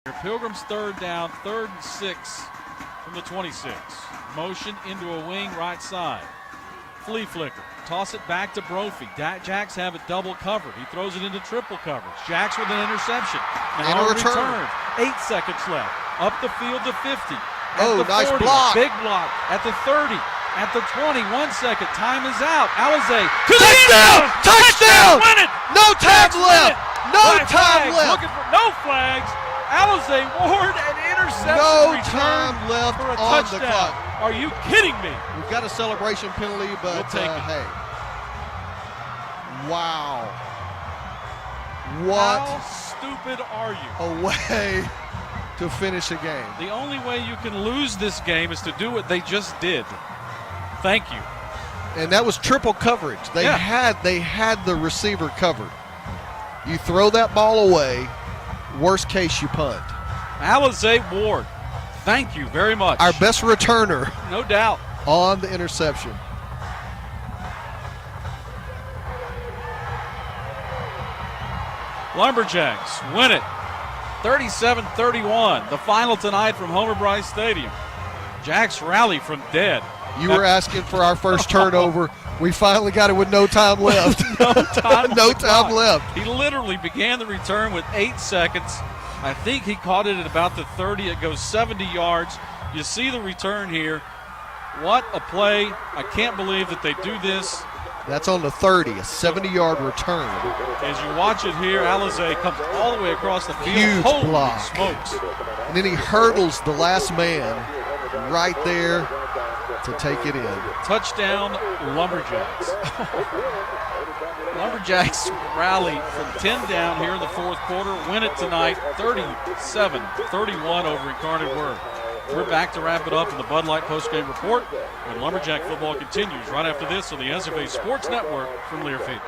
Pilgrim's third down, 3rd and 6 from the 26. Motion into a wing right side. Flea flicker. Toss it back to Brophy. Jacks have it double covered. He throws it into triple coverage. Jacks with an interception. Now a return. 8 seconds left. Up the field to 50. At the nice 40, block. Big block. At the 30. At the 20. 1 second. Time is out. Alize. Touchdown! Touchdown! Win it! No time left! No By time flags. left! Looking for no flags. Alize Ward an interception No return time left for a on touchdown. the clock. Are you kidding me? We've got a celebration penalty, but We'll take it. hey. Wow. What How stupid are you? a way to finish a game. The only way you can lose this game is to do what they just did. Thank you. And that was triple coverage. They had the receiver covered. You throw that ball away, worst case you punt. Alize Ward, thank you very much. Our best returner No doubt. on the interception. Lumberjacks win it. 37-31. The final tonight from Homer Bryce Stadium. Jacks rally from dead. You were asking for our first turnover. We finally got it with no time left. No time, No time left. He literally began the return with 8 seconds. I think he caught it at about the 30. It goes 70 yards. You see the return here. What a play. I can't believe that they do this. That's on the 30, a 70-yard return. As you watch it here, Alize comes all the way across the field. Huge Holy block. smokes. And then he hurdles the last man right there to take it in. Touchdown, Lumberjacks. Lumberjacks rally from 10 down here in the 4th quarter. Win it tonight, 37-31 over Incarnate Word. We're back to wrap it up in the Bud Light postgame report when Lumberjack football continues right after this on the SFA Sports Network from Learfield.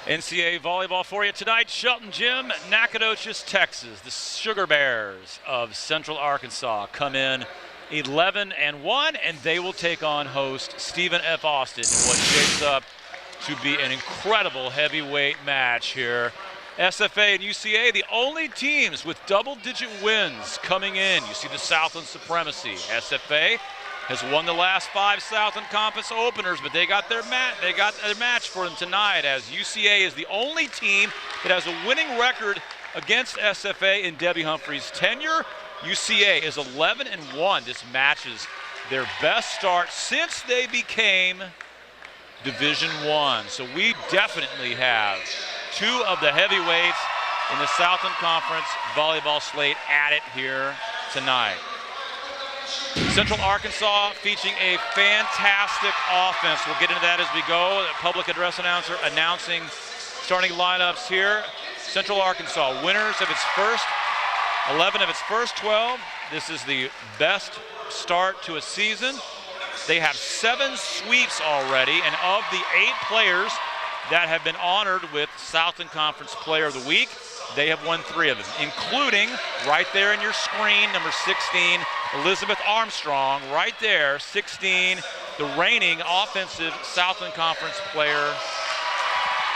NCAA volleyball for you tonight. Shelton Gym, Nacogdoches, Texas. The Sugar Bears of Central Arkansas come in 11-1, and they will take on host Stephen F. Austin in what shapes up to be an incredible heavyweight match here. SFA and UCA, the only teams with double-digit wins coming in. You see the Southland supremacy. SFA has won the last 5 Southland Conference openers, but they got their match for them tonight, as UCA is the only team that has a winning record against SFA in Debbie Humphrey's tenure. UCA is 11-1. This matches their best start since they became Division I. So we definitely have 2 of the heavyweights in the Southland Conference volleyball slate at it here tonight. Central Arkansas featuring a fantastic offense. We'll get into that as we go. The public address announcer announcing starting lineups here. Central Arkansas, winners of its first 11 of its first 12. This is the best start to a season. They have 7 sweeps already, and of the 8 players that have been honored with Southland Conference Player of the Week, they have won 3 of them, including right there in your screen, number 16, Elizabeth Armstrong, right there, 16, the reigning offensive Southland Conference Player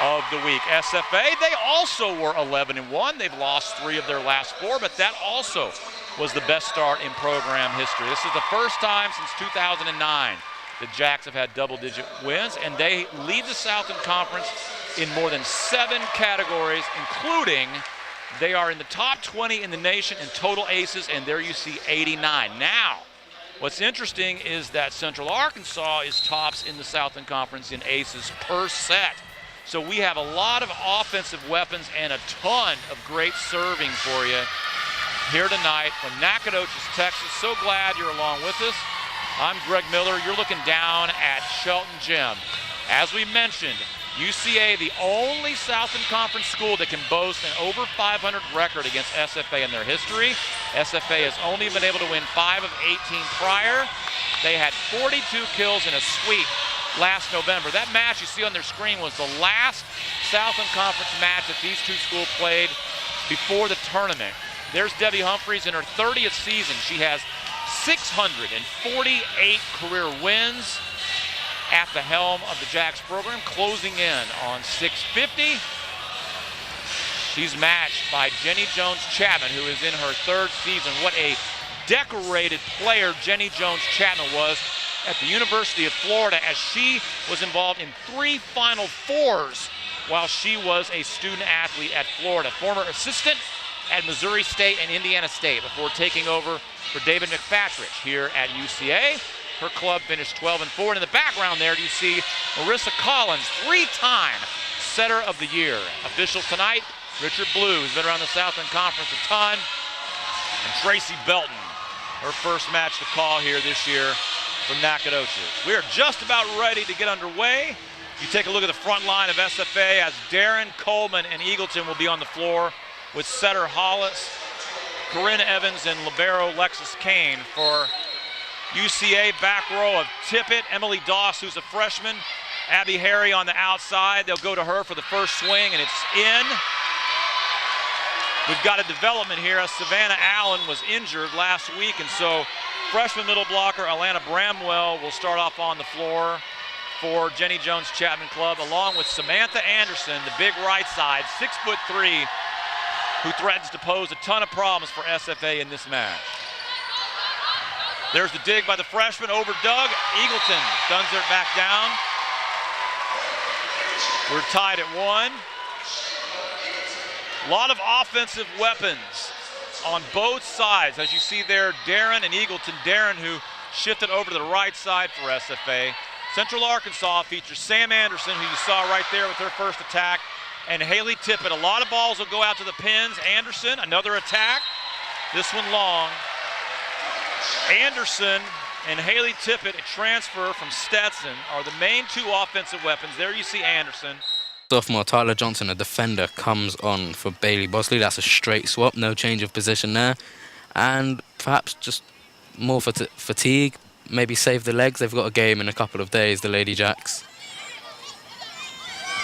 of the Week. SFA, they also were 11-1. They've lost 3 of their last 4, but that also was the best start in program history. This is the first time since 2009 the Jacks have had double-digit wins, and they lead the Southland Conference in more than 7 categories, including they are in the top 20 in the nation in total aces, and there you see 89. Now, what's interesting is that Central Arkansas is tops in the Southland Conference in aces per set. So we have a lot of offensive weapons and a ton of great serving for you here tonight from Nacogdoches, Texas. So glad you're along with us. I'm Greg Miller. You're looking down at Shelton Gym. As we mentioned, UCA, the only Southland Conference school that can boast an over 500 record against SFA in their history. SFA has only been able to win 5 of 18 prior. They had 42 kills in a sweep last November. That match you see on their screen was the last Southland Conference match that these two schools played before the tournament. There's Debbie Humphreys in her 30th season. She has 648 career wins at the helm of the Jacks program, closing in on 650. She's matched by Jenny Jones-Chapman, who is in her 3rd season. What a decorated player Jenny Jones-Chapman was at the University of Florida, as she was involved in 3 Final Fours while she was a student athlete at Florida. Former assistant at Missouri State and Indiana State before taking over for David McFatridge here at UCA. Her club finished 12-4. And in the background there, you see Marissa Collins, 3-time setter of the year. Officials tonight, Richard Blue, who's been around the Southland Conference a ton, and Tracy Belton, her first match to call here this year from Nacogdoches. We are just about ready to get underway. You take a look at the front line of SFA as Darren Coleman and Eagleton will be on the floor with setter Hollis, Corinne Evans, and libero Lexus Kane. For UCA, back row of Tippett, Emily Doss, who's a freshman, Abby Harry on the outside. They'll go to her for the first swing, and it's in. We've got a development here as Savannah Allen was injured last week, and so freshman middle blocker Alana Bramwell will start off on the floor for Jenny Jones-Chapman Club, along with Samantha Anderson, the big right side, 6'3", who threatens to pose a ton of problems for SFA in this match. There's the dig by the freshman over Doug. Eagleton guns it back down. We're tied at 1. A lot of offensive weapons on both sides. As you see there, Darren and Eagleton. Darren, who shifted over to the right side for SFA. Central Arkansas features Sam Anderson, who you saw right there with her first attack, and Haley Tippett. A lot of balls will go out to the pins. Anderson, another attack. This one long. Anderson and Haley Tippett, a transfer from Stetson, are the main 2 offensive weapons. There you see Anderson. Sophomore Tyler Johnson, a defender, comes on for Bailey Bosley. That's a straight swap, no change of position there. And perhaps just more fatigue, maybe save the legs. They've got a game in a couple of days, the Lady Jacks.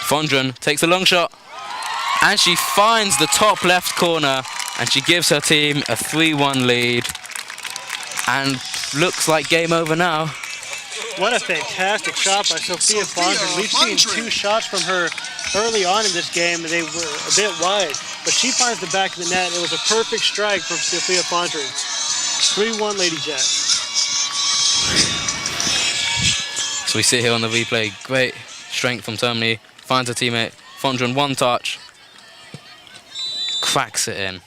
Fondren takes a long shot, and she finds the top left corner, and she gives her team a 3-1 lead. And looks like game over now. What a fantastic shot by Sophia Fondren. We've seen 2 shots from her early on in this game. They were a bit wide, but she finds the back of the net. It was a perfect strike from Sophia Fondren. 3-1 Lady Jacks. So we see here on the replay, great strength from Termini. Finds her teammate. Fondren, 1 touch. Cracks it in.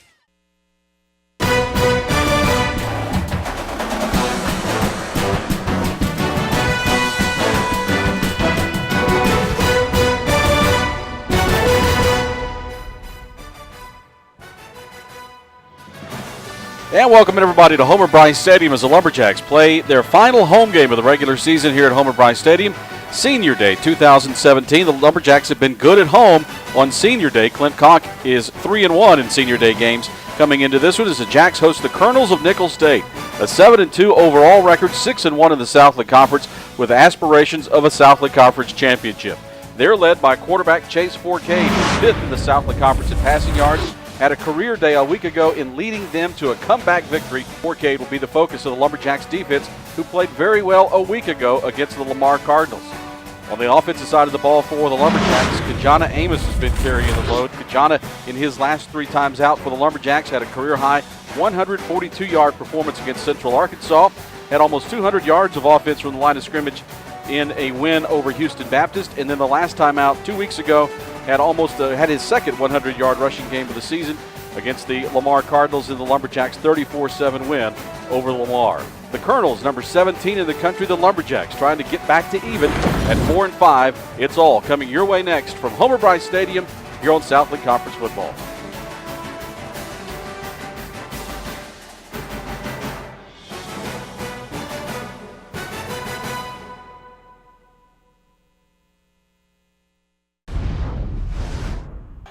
And welcome everybody to Homer Bryce Stadium as the Lumberjacks play their final home game of the regular season here at Homer Bryce Stadium. Senior Day 2017. The Lumberjacks have been good at home on Senior Day. Clint Cock is 3-1 in Senior Day games. Coming into this one as the Jacks host the Colonels of Nicholls State. A 7-2 overall record, 6-1 in the Southland Conference with aspirations of a Southland Conference championship. They're led by quarterback Chase Forcade, 5th in the Southland Conference in passing yards. Had a career day a week ago in leading them to a comeback victory. Forcade will be the focus of the Lumberjacks defense, who played very well a week ago against the Lamar Cardinals. On the offensive side of the ball for the Lumberjacks, Kajana Amos has been carrying the load. Kajana, in his last 3 times out for the Lumberjacks, had a career-high 142-yard performance against Central Arkansas. Had almost 200 yards of offense from the line of scrimmage in a win over Houston Baptist. And then the last time out 2 weeks ago, had his second 100-yard rushing game of the season against the Lamar Cardinals in the Lumberjacks' 34-7 win over Lamar. The Colonels, number 17 in the country, the Lumberjacks, trying to get back to even at 4-5. It's all coming your way next from Homer Bryce Stadium here on Southland Conference football.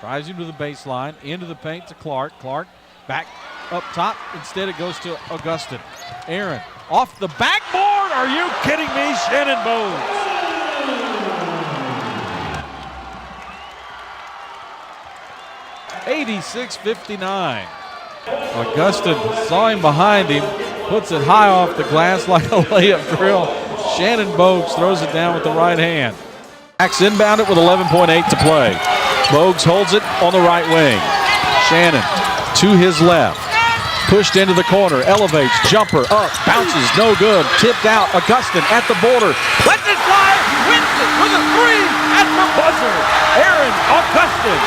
Drives him to the baseline, into the paint to Clark. Clark back up top. Instead it goes to Augustin. Aaron off the backboard. Are you kidding me? Shannon Bowes. (86-59). Augustin saw him behind him, puts it high off the glass like a layup drill. Shannon Bogues throws it down with the right hand. Jacks inbound it with 11.8 to play. Bogues holds it on the right wing. Shannon to his left. Pushed into the corner, elevates, jumper up, bounces, no good, tipped out. Augustin at the border, lets it fly, wins it with a three at the buzzer. Aaron Augustin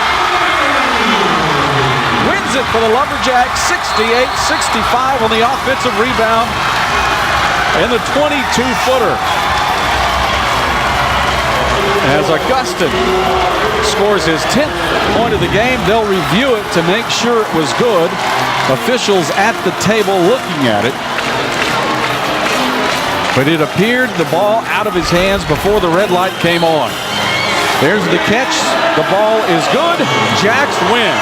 wins it for the Lumberjacks, 68-65 on the offensive rebound and the 22-footer. As Augustin scores his 10th point of the game, they'll review it to make sure it was good. Officials at the table looking at it. But it appeared the ball out of his hands before the red light came on. There's the catch. The ball is good. Jacks win.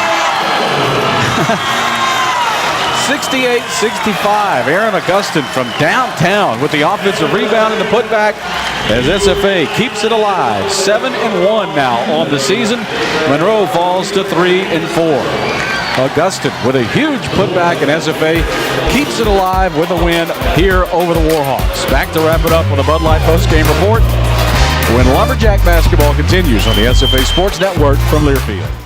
68-65. Aaron Augustin from downtown with the offensive rebound and the putback as SFA keeps it alive. 7-1 now on the season. Monroe falls to 3-4. Augustin with a huge putback, and SFA keeps it alive with a win here over the Warhawks. Back to wrap it up with a Bud Light post-game report when Lumberjack basketball continues on the SFA Sports Network from Learfield.